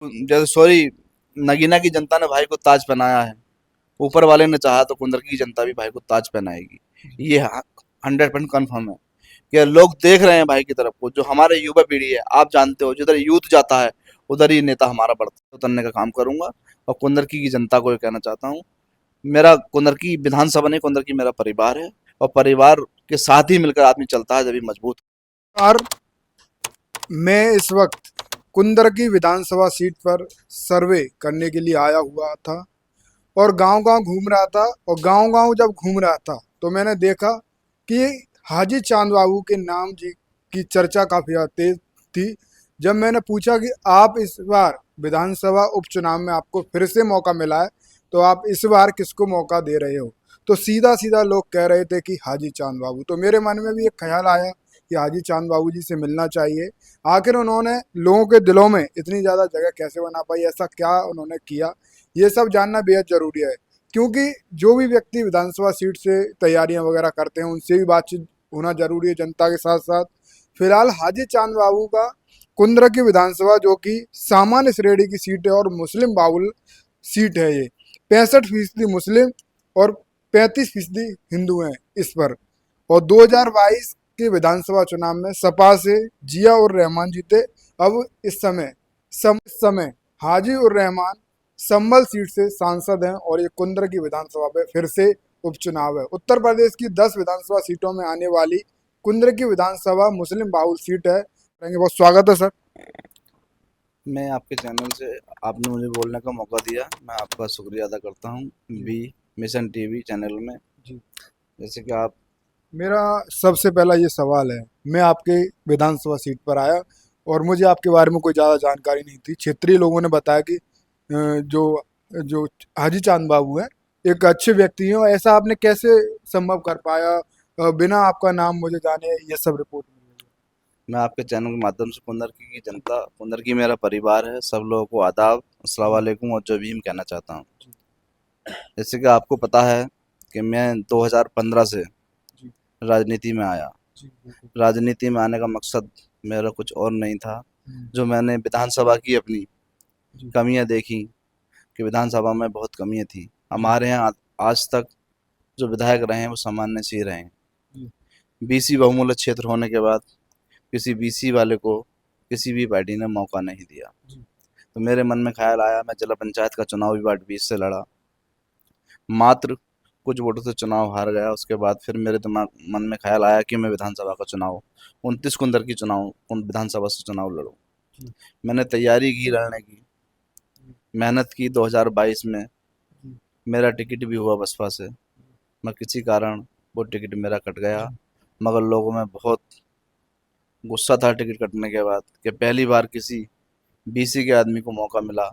जैसे सॉरी, नगीना की जनता ने भाई को ताज पहनाया है, ऊपर वाले ने चाहा तो कुंदर की जनता भी भाई को ताज पहनाएगी। ये 100% कन्फर्म है कि लोग देख रहे हैं भाई की तरफ को। जो हमारे युवा पीढ़ी है, आप जानते हो, जिधर यूथ जाता है उधर ही नेता हमारा बढ़ता उतरने का काम करूंगा। और कुंदर की जनता को ये कहना चाहता हूँ, मेरा कुंदर की विधानसभा नहीं, कुंदर की मेरा परिवार है, और परिवार के साथ ही मिलकर आदमी चलता है जब भी मजबूत। और मैं इस वक्त कुंदर की विधानसभा सीट पर सर्वे करने के लिए आया हुआ था और गांव-गांव घूम रहा था। और गांव-गांव जब घूम रहा था तो मैंने देखा कि हाजी चांद बाबू के नाम जी की चर्चा काफ़ी तेज थी। जब मैंने पूछा कि आप इस बार विधानसभा उपचुनाव में आपको फिर से मौका मिला है, तो आप इस बार किसको मौका दे रहे हो? तो सीधा-सीधा लोग कह रहे थे कि हाजी चांद बाबू। तो मेरे मन में भी एक ख्याल आया कि हाजी चांद बाबू जी से मिलना चाहिए। आखिर उन्होंने लोगों के दिलों में इतनी ज़्यादा जगह कैसे बना पाई? ऐसा क्या उन्होंने किया? ये सब जानना बेहद ज़रूरी है, क्योंकि जो भी व्यक्ति विधानसभा सीट से तैयारियां वगैरह करते हैं उनसे भी बातचीत होना जरूरी है जनता के साथ साथ। फिलहाल हाजी चांद बाबू का कुंद्र की विधानसभा जो कि सामान्य श्रेणी की सीट है और मुस्लिम बाहुल सीट है, ये 65% मुस्लिम और 35% हिंदू हैं इस पर। और 2022 के विधानसभा चुनाव में सपा से जिया उर रहमान जीते। अब इस समय हाजी उर रहमान संभल सीट से सांसद हैं और ये कुंद्र की विधानसभा पे फिर से उपचुनाव है। उत्तर प्रदेश की 10 विधानसभा सीटों में आने वाली कुंद्र की विधानसभा मुस्लिम बाहुल सीट है। करेंगे, बहुत स्वागत है सर। मैं आपके चैनल से, आपने मुझे बोलने का मौका दिया, मैं आपका शुक्रिया अदा करता हूँ। G B mission TV channel में, जी। जैसे कि आप। मेरा सबसे पहला ये सवाल है, मैं आपके विधानसभा सीट पर आया और मुझे आपके बारे में कोई ज़्यादा जानकारी नहीं थी। क्षेत्रीय लोगों ने बताया कि जो जो हाजी चांद बाबू हैं एक अच्छे व्यक्ति हैं, और ऐसा आपने कैसे संभव कर पाया बिना आपका नाम मुझे जाने? ये सब रिपोर्ट मिल रही मैं आपके चैनल के माध्यम से कुंदर की जनता, कुंदर की मेरा परिवार है, सब लोगों को आदाब, अस्सलाम है। जी वालेकुम और जो भी मैं कहना चाहता हूँ। जी जैसे कि आपको पता है कि मैं 2015 से जी राजनीति में आया। जी बिल्कुल। राजनीति में आने का मकसद मेरा कुछ और नहीं था। हम्म, जो मैंने विधानसभा की अपनी जी कमियां देखी कि विधानसभा में बहुत कमियां थी। जी हमारे यहाँ आज तक जो विधायक रहे हैं वो सामान्य से ही रहे हैं। जी बीसी बहुमूल्य क्षेत्र होने के बाद किसी बीसी वाले को किसी भी पार्टी ने मौका नहीं दिया। जी तो मेरे मन में ख्याल आया, मैं जिला पंचायत का चुनाव भी वार्ड 20 से लड़ा, मात्र कुछ वोटों से चुनाव हार गया। उसके बाद फिर मेरे दिमाग मन में ख्याल आया कि मैं विधानसभा का चुनाव 29 कुंदर की चुनाव उन विधानसभा से चुनाव लड़ूं। जी मैंने तैयारी की, लड़ने की जी मेहनत की। 2022 में जी मेरा टिकट भी हुआ बसपा से, मैं किसी कारण वो टिकट मेरा कट गया। मगर लोगों में बहुत गुस्सा था टिकट कटने के बाद कि पहली बार किसी बीसी के आदमी को मौका मिला।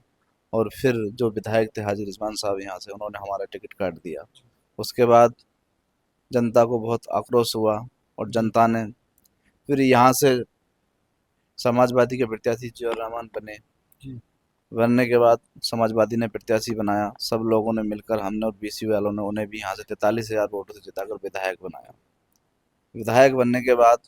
और फिर जो विधायक थे हाजी रिजवान साहब यहाँ से, उन्होंने हमारा टिकट काट दिया। उसके बाद जनता को बहुत आक्रोश हुआ और जी जनता ने फिर यहाँ से समाजवादी के प्रत्याशी जियाउर रहमान बने। जी बनने के बाद समाजवादी ने प्रत्याशी बनाया, सब लोगों ने मिलकर, हमने और बीसी वालों ने उन्हें भी यहाँ से 43,000 वोटों से जिताकर विधायक बनाया। विधायक बनने के बाद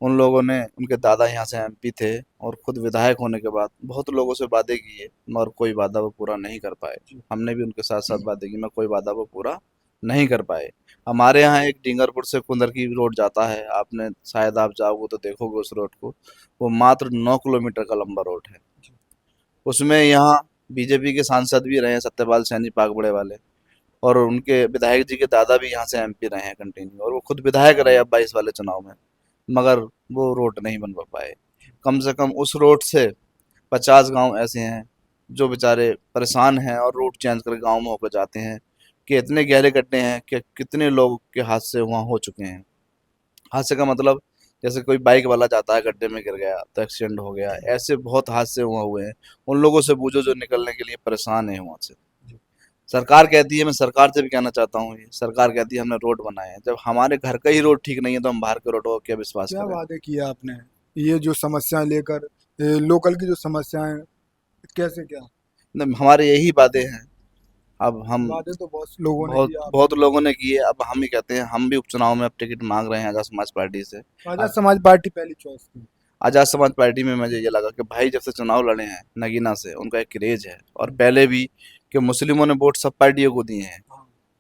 उन लोगों ने, उनके दादा यहाँ से एमपी थे, और खुद विधायक होने के बाद बहुत लोगों से वादे किए मगर कोई वादा वो पूरा नहीं कर पाए। जी हमने भी उनके साथ साथ वादे किए मगर कोई वादा वो पूरा नहीं कर पाए। हमारे यहाँ एक डींगरपुर से कुंदर की रोड जाता है, आपने शायद आप जाओगे तो देखोगे उस रोड को। वो मात्र 9 किलोमीटर का लंबा रोड है। जी उसमें यहाँ बीजेपी के सांसद भी रहे हैं, सत्यपाल सैनी पागबड़े वाले, और उनके विधायक जी के दादा भी यहाँ से एमपी रहे हैं कंटिन्यू, और वो खुद विधायक रहे अब 22 वाले चुनाव में। मगर वो रोड नहीं बन पाए। कम से कम उस रोड से 50 गांव ऐसे हैं जो बेचारे परेशान हैं और रूट चेंज करके गांव में होकर जाते हैं, कि इतने गहरे गड्ढे हैं कि कितने लोग के हादसे वहाँ हो चुके हैं। हादसे का मतलब, जैसे कोई बाइक वाला जाता है, गड्ढे में गिर गया तो एक्सीडेंट हो गया, ऐसे बहुत हादसे वहाँ हुए हैं। उन लोगों से पूछो जो निकलने के लिए परेशान है वहाँ से। जी सरकार कहती है, मैं सरकार से भी कहना चाहता हूँ, ये सरकार कहती है हमने रोड बनाए हैं, जब हमारे घर का ही रोड ठीक नहीं है तो हम बाहर के रोडों को क्या विश्वास क्या करें। वादे किए आपने ये जो समस्याएं लेकर, लोकल की जो समस्याएं, कैसे क्या? हमारे यही वादे हैं। अब हम, वादे तो बहुत लोगों ने बहुत किया, आपने बहुत भी लोगों किया। ने किए, अब हम ही कहते हैं, हम भी उपचुनाव में अब टिकट मांग रहे हैं आजाद समाज पार्टी से। आजाद अब समाज पार्टी पहली चॉइस थी। आज़ाद समाज पार्टी में मुझे ये लगा कि भाई जब से चुनाव लड़े हैं नगीना से, उनका एक क्रेज है, और पहले भी कि मुस्लिमों ने वोट सब पार्टियों को दिए हैं।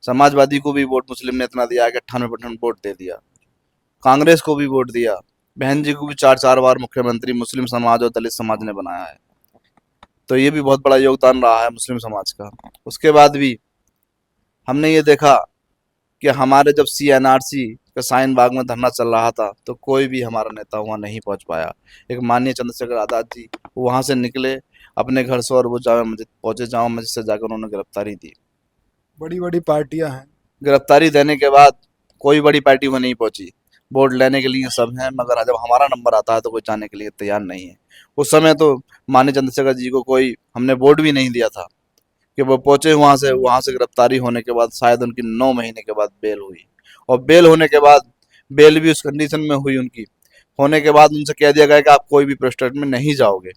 समाजवादी को भी वोट मुस्लिम ने इतना दिया कि 98% वोट दे दिया, कांग्रेस को भी वोट दिया, बहन जी को भी 4 4 बार मुख्यमंत्री मुस्लिम समाज और दलित समाज ने बनाया है। तो ये भी बहुत बड़ा योगदान रहा है मुस्लिम समाज का। उसके बाद भी हमने ये देखा कि हमारे जब CNRC का साइन बाग में धरना चल रहा था तो कोई भी हमारा नेता वहाँ नहीं पहुँच पाया। एक माननीय चंद्रशेखर आज़ाद जी वहाँ से निकले अपने घर से और वो जामा मस्जिद पहुँचे, जामा मस्जिद से जाकर उन्होंने गिरफ्तारी दी। बड़ी बड़ी पार्टियां हैं। गिरफ्तारी देने के बाद कोई बड़ी पार्टी वहाँ नहीं पहुंची। वोट लेने के लिए सब हैं, मगर जब हमारा नंबर आता है तो कोई जाने के लिए तैयार नहीं है। उस समय तो माननीय चंद्रशेखर जी को कोई हमने वोट भी नहीं दिया था कि वो पहुंचे वहां से गिरफ्तारी होने के बाद शायद उनकी 9 महीने के बाद बेल हुई, और बेल होने के बाद बेल भी उस कंडीशन में हुई उनकी होने के बाद उनसे कह दिया गया कि आप कोई भी प्रोस्टेट में नहीं जाओगे,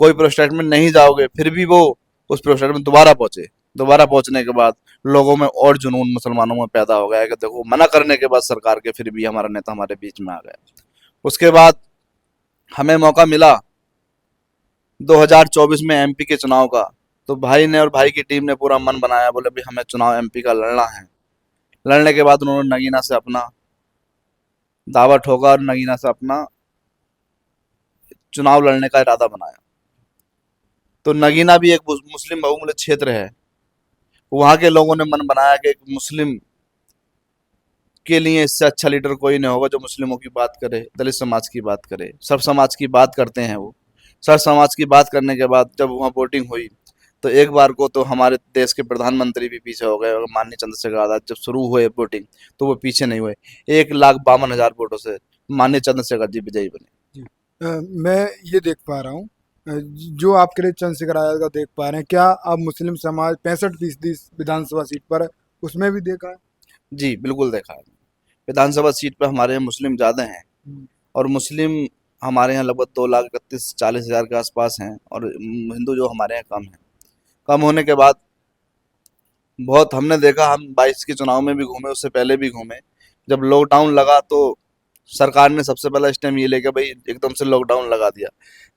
कोई प्रोस्टेट में नहीं जाओगे। फिर भी वो उस प्रोस्टेट में दोबारा पहुंचे। दोबारा पहुंचने के बाद लोगों में और जुनून मुसलमानों में पैदा हो गया कि देखो मना करने के बाद सरकार के फिर भी हमारा नेता हमारे बीच में आ गया। उसके बाद हमें मौका मिला 2024 में MP के चुनाव का, तो भाई ने और भाई की टीम ने पूरा मन बनाया, बोले भी हमें चुनाव MP का लड़ना है। लड़ने के बाद उन्होंने नगीना से अपना दावा ठोका और नगीना से अपना चुनाव लड़ने का इरादा बनाया। तो नगीना भी एक मुस्लिम बहुमूल्य क्षेत्र है। वहाँ के लोगों ने मन बनाया कि एक मुस्लिम के लिए इससे अच्छा लीडर कोई नहीं होगा जो मुस्लिमों की बात करे, दलित समाज की बात करे, सब समाज की बात करते हैं वो। सब समाज की बात करने के बाद जब वहाँ वोटिंग हुई तो एक बार को तो हमारे देश के प्रधानमंत्री भी पीछे हो गए, और माननीय चंद्रशेखर आजाद जब शुरू हुए वोटिंग तो वो पीछे नहीं हुए। 1,52,000 वोटों से माननीय चंद्रशेखर जी विजयी बने। जी। मैं ये देख पा रहा हूँ, जो आप कह रहे चंद्रशेखर आजाद का देख पा रहे हैं, क्या आप मुस्लिम समाज 65% विधानसभा सीट पर है, उसमें भी देखा है? जी बिल्कुल देखा है। विधानसभा सीट पर हमारे यहाँ मुस्लिम ज़्यादा हैं, हम्म। और मुस्लिम हमारे यहाँ लगभग 2,31,40,000 के आसपास हैं, और हिंदू जो हमारे यहाँ कम है। कम होने के बाद बहुत हमने देखा, हम 22 के चुनाव में भी घूमे, उससे पहले भी घूमे। जब लॉकडाउन लगा तो सरकार ने सबसे पहला स्टेप ये लेके भाई एकदम से लॉकडाउन लगा दिया।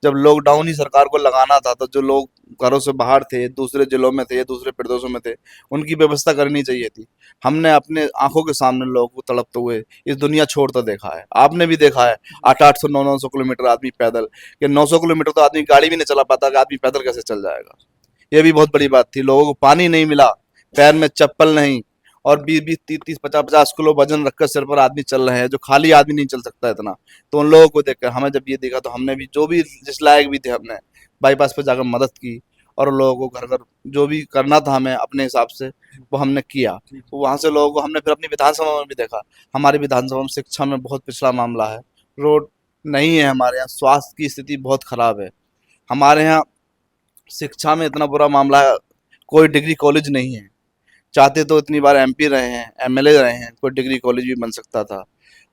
जब लॉकडाउन ही सरकार को लगाना था तो जो लोग घरों से बाहर थे, दूसरे जिलों में थे, दूसरे प्रदेशों में थे, उनकी व्यवस्था करनी चाहिए थी। हमने अपने आंखों के सामने लोगों को तड़पते हुए इस दुनिया छोड़ता देखा है। आपने भी देखा है 800-800 900 किलोमीटर आदमी पैदल, कि 900 किलोमीटर तो आदमी गाड़ी भी नहीं चला पाता, कि आदमी पैदल कैसे चल जाएगा। ये भी बहुत बड़ी बात थी। लोगों को पानी नहीं मिला, पैर में चप्पल नहीं, और 20-20 30-30 50-50 किलो वजन रखकर सिर पर आदमी चल रहे हैं, जो खाली आदमी नहीं चल सकता इतना। तो उन लोगों को देखकर हमें जब ये देखा तो हमने भी जो भी जिस लायक भी थे हमने बाईपास पे जाकर मदद की, और लोगों को घर घर जो भी करना था हमें अपने हिसाब से वो हमने किया। तो वहाँ से लोगों को हमने फिर अपनी विधानसभा में भी देखा। हमारी विधानसभा में शिक्षा में बहुत पिछड़ा मामला है, रोड नहीं है हमारे यहाँ, स्वास्थ्य की स्थिति बहुत खराब है हमारे यहाँ, शिक्षा में इतना बुरा मामला है, कोई डिग्री कॉलेज नहीं है। चाहते तो इतनी बार MP रहे हैं, MLA रहे हैं, कोई डिग्री कॉलेज भी बन सकता था,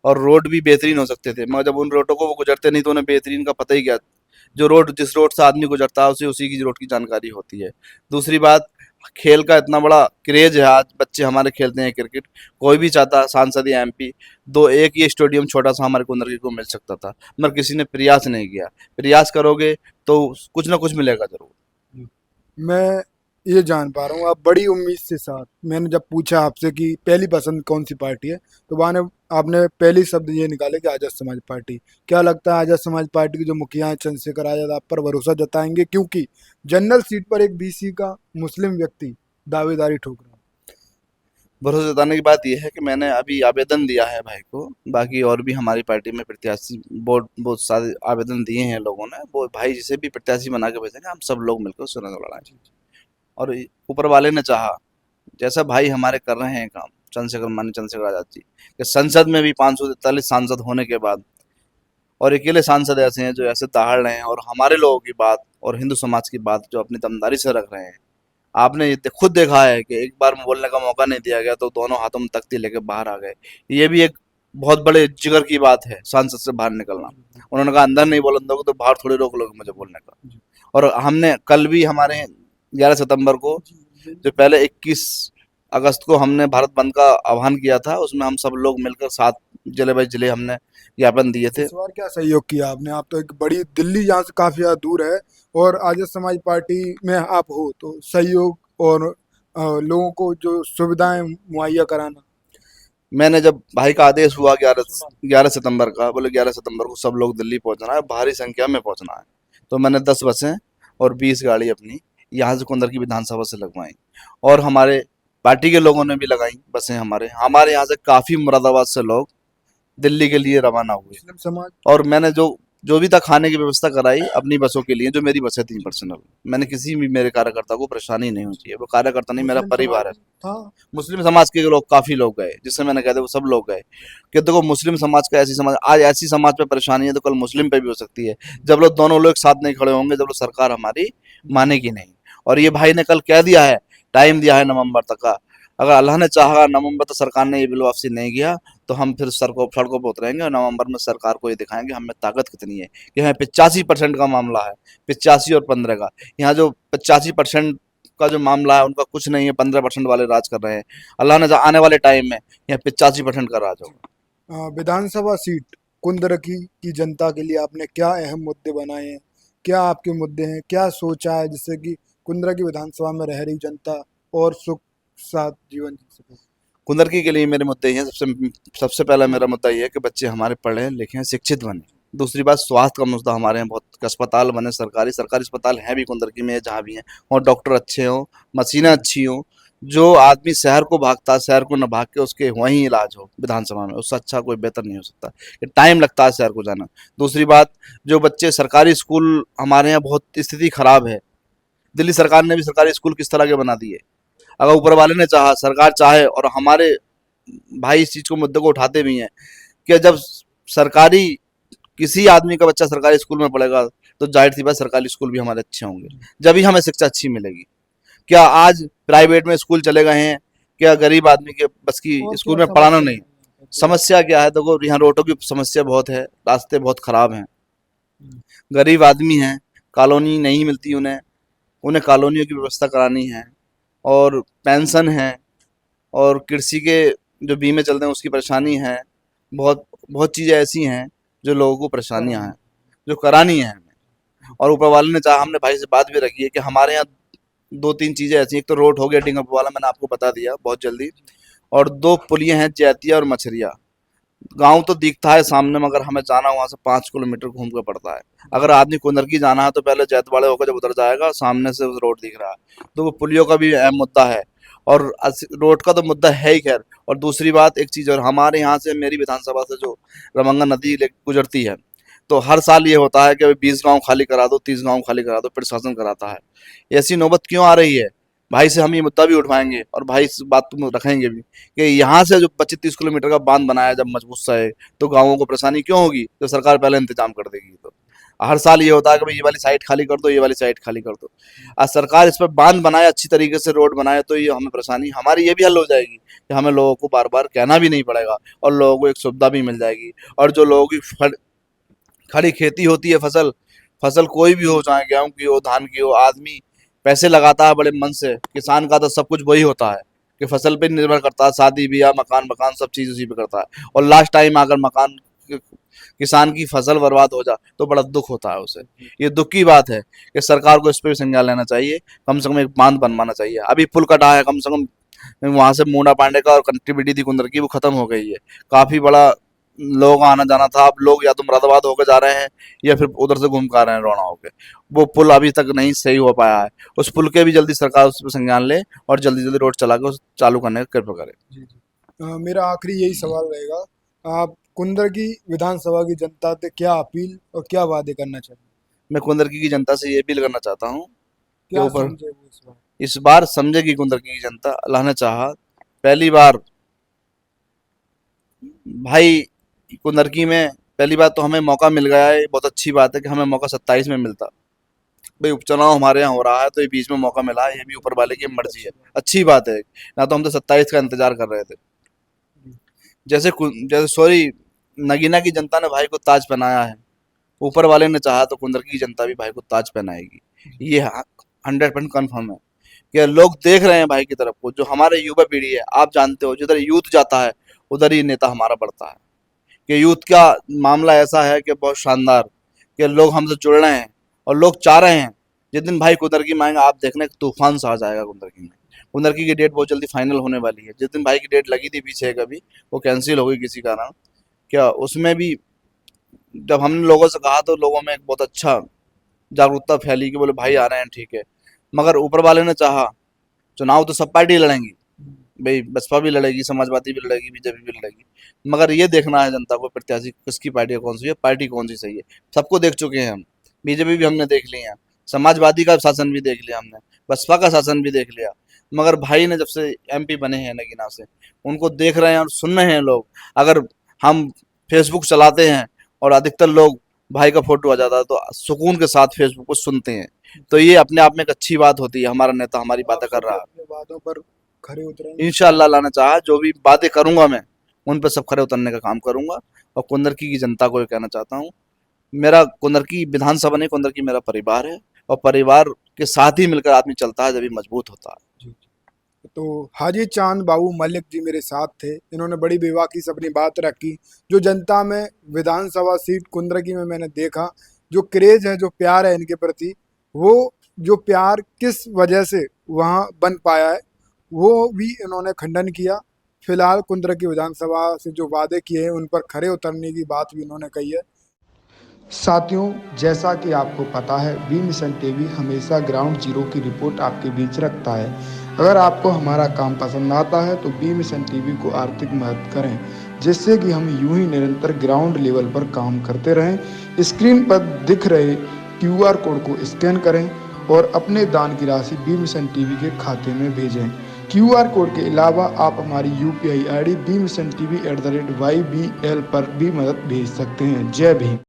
और रोड भी बेहतरीन हो सकते थे, मगर जब उन रोडों को वो गुजरते नहीं तो उन्हें बेहतरीन का पता ही क्या। जो रोड जिस रोड से आदमी गुजरता है उसे उसी की रोड की जानकारी होती है। दूसरी बात, खेल का इतना बड़ा क्रेज है, आज बच्चे हमारे खेलते हैं क्रिकेट। कोई भी चाहता सांसद या MP, दो एक ही स्टेडियम छोटा सा हमारे कुंदरगी को मिल सकता था, मगर किसी ने प्रयास नहीं किया। प्रयास करोगे तो कुछ ना कुछ मिलेगा जरूर। मैं ये जान पा रहा हूँ आप बड़ी उम्मीद से साथ, मैंने जब पूछा आपसे कि पहली पसंद कौन सी पार्टी है, तो वहाँ ने आपने पहली शब्द ये निकाले कि आज़ाद समाज पार्टी। क्या लगता है आज़ाद समाज पार्टी के जो मुखिया हैं चंद्रशेखर आज़ाद आप पर भरोसा जताएंगे, क्योंकि जनरल सीट पर एक BC का मुस्लिम व्यक्ति दावेदारी ठोक रहा है? भरोसा जताने की बात यह है कि मैंने अभी आवेदन दिया है भाई को, बाकी और भी हमारी पार्टी में प्रत्याशी बहुत सारे आवेदन दिए हैं लोगों ने, वो भाई जिसे भी प्रत्याशी बना के भेजेंगे, हम सब लोग मिलकर चुनाव लड़ाएंगे। और ऊपर वाले ने चाहा, जैसा भाई हमारे कर रहे हैं काम माननीय चंद्रशेखर आजाद जी, कि संसद में भी 543 सांसद होने के बाद, और अकेले सांसद ऐसे हैं जो ऐसे दहाड़ रहे हैं और हमारे लोगों की बात और हिंदू समाज की बात जो अपनी दमदारी से रख रहे हैं। आपने ये खुद देखा है कि एक बार में बोलने का मौका नहीं दिया गया तो दोनों हाथों में तख्ती लेके बाहर आ गए। ये भी एक बहुत बड़े जिगर की बात है सांसद से बाहर निकलना। उन्होंने कहा अंदर नहीं बोलने दोगे तो बाहर थोड़ी रोक लोगे मुझे बोलने का। और हमने कल भी हमारे 11 सितंबर को, जो पहले 21 अगस्त को हमने भारत बंद का आह्वान किया था, उसमें हम सब लोग मिलकर साथ जिले बाई जिले हमने ज्ञापन दिए थे। इस बार क्या सहयोग किया आपने? आप तो एक बड़ी दिल्ली यहाँ से काफी ज्यादा दूर है, और आर्य समाज पार्टी में आप हो, तो सहयोग और लोगों को जो सुविधाएं मुहैया कराना। मैंने जब भाई का आदेश हुआ 11 सितंबर का, बोले 11 सितंबर को सब लोग दिल्ली पहुंचना है, भारी संख्या में पहुंचना है, तो मैंने 10 बसें और 20 गाड़ी अपनी यहाँ से कुंदर की विधानसभा से लगवाई, और हमारे पार्टी के लोगों ने भी लगाई बसें। हमारे हमारे यहाँ से काफ़ी मुरादाबाद से लोग दिल्ली के लिए रवाना हुए, मुस्लिम समाज। और मैंने जो जो भी था खाने की व्यवस्था कराई अपनी बसों के लिए, जो मेरी बसें थी पर्सनल। मैंने किसी भी मेरे कार्यकर्ता को परेशानी नहीं होनी चाहिए, वो कार्यकर्ता नहीं, मेरा मुस्लिम समाज परिवार है। था। मुस्लिम समाज के लोग काफ़ी लोग गए, जिससे मैंने कहते वो सब लोग गए, कि देखो मुस्लिम समाज का ऐसी समाज, आज ऐसी समाज पे परेशानी है तो कल मुस्लिम पे भी हो सकती है, जब लोग दोनों लोग एक साथ नहीं खड़े होंगे, जब लोग सरकार हमारी मानेगी नहीं। और ये भाई ने कल कह दिया है, टाइम दिया है नवंबर तक का, अगर अल्लाह ने चाहा नवंबर तक सरकार ने ये बिल वापसी नहीं किया तो हम फिर सड़कों पर उतरेंगे, और नवंबर में सरकार को ये दिखाएंगे हमें ताकत कितनी है। कि हमें 85% का मामला है, 85 और 15 का। यहाँ जो 85% का जो मामला है उनका कुछ नहीं है, 15% वाले राज कर रहे हैं। अल्लाह ने आने वाले टाइम में यहाँ 85% का राज होगा। विधानसभा सीट कुंदरकी की जनता के लिए आपने क्या अहम मुद्दे बनाए हैं? क्या आपके मुद्दे हैं? क्या सोचा है जिससे कि कुंदरकी विधानसभा में रह रही जनता और सुख साथ जीवन जी सके? कुंदरकी के लिए मेरे मुद्दे ये हैं, सबसे सबसे पहला मेरा मुद्दा ये है कि बच्चे हमारे पढ़े लिखे शिक्षित बने। दूसरी बात, स्वास्थ्य का मुद्दा हमारे यहाँ बहुत, अस्पताल बने, सरकारी सरकारी अस्पताल हैं भी कुंदरकी में, जहाँ भी हैं, और डॉक्टर अच्छे हों, मशीनें अच्छी हों, जो आदमी शहर को भागता है, शहर को न भाग के उसके वहीं इलाज हो विधानसभा में, उससे अच्छा कोई बेहतर नहीं हो सकता। ये टाइम लगता है शहर को जाना। दूसरी बात, जो बच्चे सरकारी स्कूल, हमारे यहाँ बहुत स्थिति खराब है। दिल्ली सरकार ने भी सरकारी स्कूल किस तरह के बना दिए। अगर ऊपर वाले ने चाहा, सरकार चाहे, और हमारे भाई इस चीज़ को, मुद्दे को उठाते भी हैं, कि जब सरकारी किसी आदमी का बच्चा सरकारी स्कूल में पढ़ेगा तो जाहिर सी बात सरकारी स्कूल भी हमारे अच्छे होंगे, जब ही हमें शिक्षा अच्छी मिलेगी। क्या आज प्राइवेट में स्कूल चले गए हैं, क्या गरीब आदमी के बस की और क्या स्कूल में पढ़ाना समस्या नहीं? है? समस्या क्या है? देखो यहाँ रोडों की समस्या बहुत है, रास्ते बहुत खराब हैं, हम्म, गरीब आदमी हैं, कॉलोनी नहीं मिलती उन्हें, उन्हें कॉलोनियों की व्यवस्था करानी है, और पेंशन है, और कृषि के जो बीमे चलते हैं उसकी परेशानी है। बहुत बहुत चीज़ें ऐसी हैं जो लोगों को परेशानियां हैं, जो करानी है हमें। और ऊपर वाले ने चाहा, हमने भाई से बात भी रखी है कि हमारे यहाँ दो तीन चीज़ें ऐसी हैं, एक तो रोड हो गया डिंगप वाला, मैंने आपको बता दिया बहुत जल्दी, और दो पुलियाँ हैं, जैतिया और मछरिया। गांव तो दिखता है सामने, मगर हमें जाना वहां से 5 किलोमीटर घूम के पड़ता है। अगर आदमी कुंदरकी जाना है तो पहले जैतवाड़े होकर जब उधर जाएगा, सामने से उस रोड दिख रहा है, तो वो पुलियों का भी अहम मुद्दा है, और रोड का तो मुद्दा है ही खैर। और दूसरी बात, एक चीज़ और, हमारे यहाँ से, मेरी विधानसभा से जो रमंगा नदी गुजरती है, तो हर साल ये होता है कि अभी 20 गांव खाली करा दो, 30 गांव खाली करा दो, प्रशासन कराता है। ऐसी नौबत क्यों आ रही है? भाई से हम ये मुद्दा भी उठवाएंगे, और भाई इस बात को रखेंगे भी, कि यहाँ से जो 25-30 किलोमीटर का बांध बनाया जब मजबूत सा है, तो गाँवों को परेशानी क्यों होगी? तो सरकार पहले इंतजाम कर देगी। तो हर साल ये होता है कि भाई ये वाली साइड खाली कर दो, ये वाली साइड खाली कर दो। आज सरकार इस पर बांध बनाए, अच्छी तरीके से रोड बनाए, तो ये हमें परेशानी हमारी ये भी हल हो जाएगी, कि हमें लोगों को बार बार कहना भी नहीं पड़ेगा, और लोगों को एक सुविधा भी मिल जाएगी। और जो लोगों की खड़ी खेती होती है, फसल फसल कोई भी हो, चाहे गेहूं की हो, धान की हो, आदमी पैसे लगाता है बड़े मन से। किसान का तो सब कुछ वही होता है, कि फसल पे निर्भर करता है, शादी ब्याह, मकान मकान सब चीज़ उसी पे करता है। और लास्ट टाइम अगर किसान की फसल बर्बाद हो जाए तो बड़ा दुख होता है उसे। ये दुख की बात है, कि सरकार को इस पर भी संज्ञान लेना चाहिए, कम से कम एक बांध बनवाना चाहिए। अभी पुल कटा है, कम से कम वहां से मूंडा पांडे का और कनेक्टिविटी थी कुंदर की, वो खत्म हो गई है। काफी बड़ा लोग आना जाना था, अब लोग या तो मुरादाबाद होकर जा रहे हैं, या फिर उधर से घूम कर आ रहे हैं रोना होके। वो पुल अभी तक नहीं सही हो पाया है। उस पुल के भी जल्दी सरकार उस पर संज्ञान ले, और जल्दी जल्दी रोड चला के उसे चालू करने का कृपा करे। जी जी। मेरा आखिरी यही सवाल रहेगा, आप कुंदरकी विधानसभा की जनता से क्या अपील और क्या वादे करना चाहिए? मैं कुंदरकी की जनता से ये अपील करना चाहता हूँ कि क्या ऊपर समझे वो इस बार? इस बार समझेगी कुंदरकी की जनता, अल्लाह ने चाहा, पहली बार भाई कुंदरकी में पहली बात तो हमें मौका मिल गया है। ये बहुत अच्छी बात है कि हमें मौका 27 में मिलता। भाई उपचुनाव हमारे यहाँ हो रहा है, तो ये बीच में मौका मिला है, ये भी ऊपर वाले की मर्जी है, अच्छी बात है। ना तो हम तो 27 का इंतजार कर रहे थे। जैसे सॉरी, नगीना की जनता ने भाई को ताज पहनाया है, ऊपर वाले ने चाहा तो कुंदरकी की जनता भी भाई को ताज पहनाएगी। ये 100% कन्फर्म है, कि लोग देख रहे हैं भाई की तरफ को। जो हमारे युवा पीढ़ी है, आप जानते हो, जिधर यूथ जाता है उधर ही नेता हमारा बढ़ता है। कि यूथ का मामला ऐसा है कि बहुत शानदार, कि लोग हमसे जुड़ रहे हैं और लोग चाह रहे हैं जिस दिन भाई कुंदरकी में आएंगे आप देखना एक तूफान सा आ जाएगा कुंदरकी में। कुंदरकी की डेट बहुत जल्दी फाइनल होने वाली है। जिस दिन भाई की डेट लगी थी पीछे कभी, वो कैंसिल हो गई किसी कारण, क्या उसमें भी जब हमने लोगों से कहा तो लोगों में एक बहुत अच्छा जागरूकता फैली कि बोले भाई आ रहे हैं ठीक है। मगर ऊपर वाले ने चाहा, चुनाव तो सब पार्टी लड़ेंगी भाई, बसपा भी लड़ेगी, समाजवादी भी लड़ेगी, बीजेपी भी लड़ेगी, मगर ये देखना है जनता को प्रत्याशी किसकी पार्टी कौन सी है, पार्टी कौन सी सही है। सबको देख चुके हैं हम, बीजेपी भी हमने देख लिया, समाजवादी का शासन भी देख लिया हमने, बसपा का शासन भी देख लिया, मगर भाई ने जब से एमपी बने हैं नगीना से, उनको देख रहे हैं और सुन रहे हैं लोग। अगर हम फेसबुक चलाते हैं और अधिकतर लोग भाई का फोटो आ जाता है तो सुकून के साथ फेसबुक को सुनते हैं, तो ये अपने आप में एक अच्छी बात होती है। हमारा नेता हमारी आप बातें कर सभी रहा है, अपने वादों पर खरे उतरेंगे। इंशाल्लाह लाना चाहा जो भी बातें करूंगा मैं उन पर सब खरे उतरने का काम करूंगा। और कुंदरकी की जनता को ये कहना चाहता हूँ, मेरा कुंदरकी विधानसभा नहीं, कुंदरकी मेरा परिवार है, और परिवार के साथ ही मिलकर आदमी चलता है जब भी मजबूत होता है। जी, जी। तो हाजी चांद बाबू मलिक जी मेरे साथ थे। इन्होंने बड़ी बेबाकी से अपनी बात रखी। जो जनता में विधानसभा सीट कुंदरकी में मैंने देखा, जो क्रेज है, जो प्यार है इनके प्रति, वो जो प्यार किस वजह से वहाँ बन पाया है, वो भी इन्होंने खंडन किया। फिलहाल कुंदरकी विधानसभा से जो वादे किए हैं उन पर खरे उतरने की बात भी इन्होंने कही है। साथियों, जैसा कि आपको पता है, बी मिशन टीवी हमेशा ग्राउंड जीरो की रिपोर्ट आपके बीच रखता है। अगर आपको हमारा काम पसंद आता है तो बी मिशन टीवी को आर्थिक मदद करें, जिससे कि हम यूं ही निरंतर ग्राउंड लेवल पर काम करते रहें। स्क्रीन पर दिख रहे क्यूआर कोड को स्कैन करें और अपने दान की राशि बी मिशन टीवी के खाते में भेजें। क्यूआर कोड के अलावा आप हमारी यूपीआई आईडी bmissiontv@ybl पर भी मदद भेज सकते हैं। जय भीम।